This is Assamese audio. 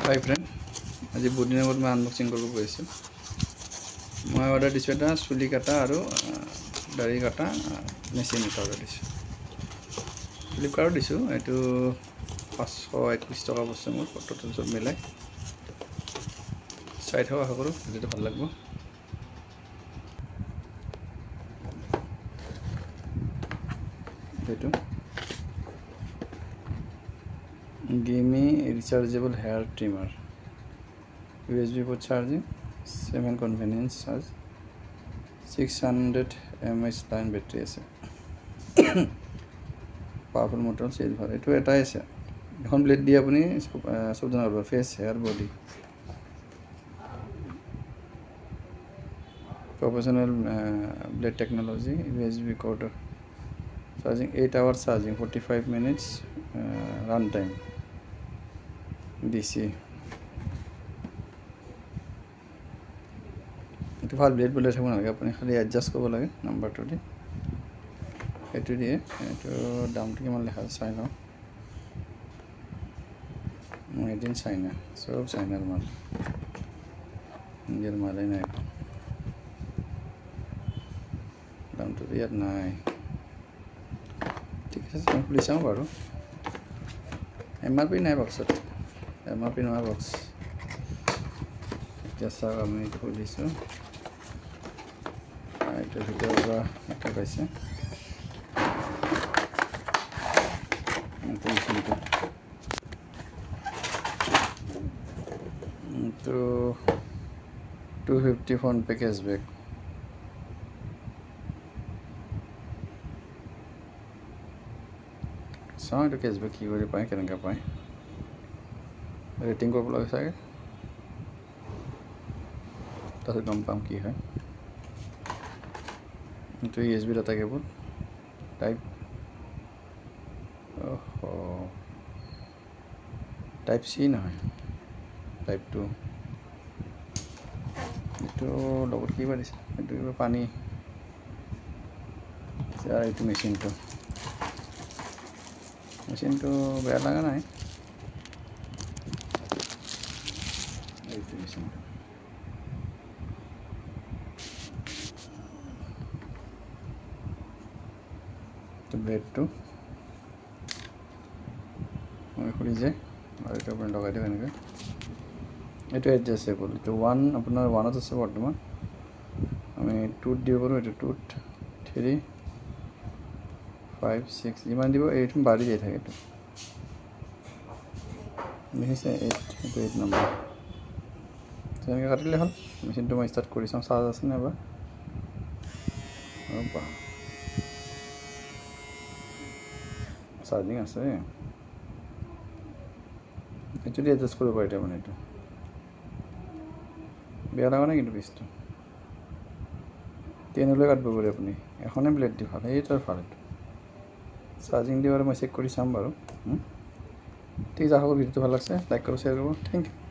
হাই ফ্ৰেণ্ড, আজি বহুত দিনৰ মূৰত মই আনবক্সিং কৰিব গৈ আছোঁ। মই অৰ্ডাৰ দিছোঁ এটা চুলি কাটা আৰু দাড়ি কাটা মেচিন এটা অৰ্ডাৰ দিছোঁ। ফ্লিপকাৰ্টত দিছোঁ। এইটো 521 টকা বস্তু মোৰ টোটেল চব মিলাই। চাই থাকক, আশা কৰোঁ ভিডিঅ'টো ভাল লাগিব। এইটো gimme rechargeable hair trimmer, USB port charging, 7 convenience charge, 600 mAh line battery আছে, পাৱাৰফুল মটৰ, চিলভাৰ। এইটো এটাই আছে, এখন ব্লেড দি আপুনি চব ধৰণৰ কৰিব, face, hair, body. Professional blade technology, USB কৰ্ডৰ charging, 8 hours charging, 45 minutes run time, DC। এইটো ভাল ব্লেড বলে থাকিব নালাগে, আপুনি খালি এডজাষ্ট কৰিব লাগে নাম্বাৰটো দি। সেইটো দিয়ে। এইটো দামটো কিমান লেখা চাই লওঁ। মেড ইন চাইনা, চব চাইনাৰ মাল, ইণ্ডিয়াৰ মালেই নাই। দামটো ইয়াত নাই। ঠিক আছে, মই খুলি চাওঁ বাৰু। MRP নাই বক্সত, MRP নহয় বক্স। এতিয়া চাওক, আমি এইটো খুলিছোঁ। এইটোৰ ভিতৰৰ পৰা এটা পাইছে। এইটো 250 ফোন পে কেছবেক। চাওঁ এইটো কেছবেক কি কৰি পায়, কেনেকৈ পায়। ৰেটিং কৰিব লাগে চাগে, তাৰপিছত গম পাম কি হয়। এইটো USB data cable type C নহয়, টাইপ 2। এইটো লগত কিবা দিছে, এইটো কিবা পানী। এইটো মেচিনটো বেয়া লগা নাই। এইটো মেচিনটো ব্লেডটো মই খুলি যায় আৰু এইটো আপুনি লগাই দিওঁ এনেকৈ। এইটো এডজাষ্টেবল। এইটো আপোনাৰ 1ত আছে বৰ্তমান। আমি 2ত দিব পাৰোঁ। এইটো 2ত 3, 5, 6 যিমান দিব এইটো বাঢ়ি যাই থাকে। এইটো দেখিছে, 8, এইটো 8 নম্বৰ। তেনেকৈ কাটিলে হ'ল। মেচিনটো মই ষ্টাৰ্ট কৰি চাওঁ, চাৰ্জ আছে নাইবা। চাৰ্জিং আছে। এইটো দি এডজাষ্ট কৰিব পাৰে তাৰমানে। এইটো বেয়া লগা নাই কিন্তু পিচটো 10লৈ কাটিব পাৰি আপুনি। এখনে ব্লেড দি ভাল, এইটোৰ ভাল। এইটো চাৰ্জিং দি বাৰু মই চেক কৰি চাম বাৰু। ঠিক আছে, আশা কৰোঁ ভিডিঅ'টো ভাল লাগছে। লাইক কৰিব, শ্বেয়াৰ কৰিব। Thank U.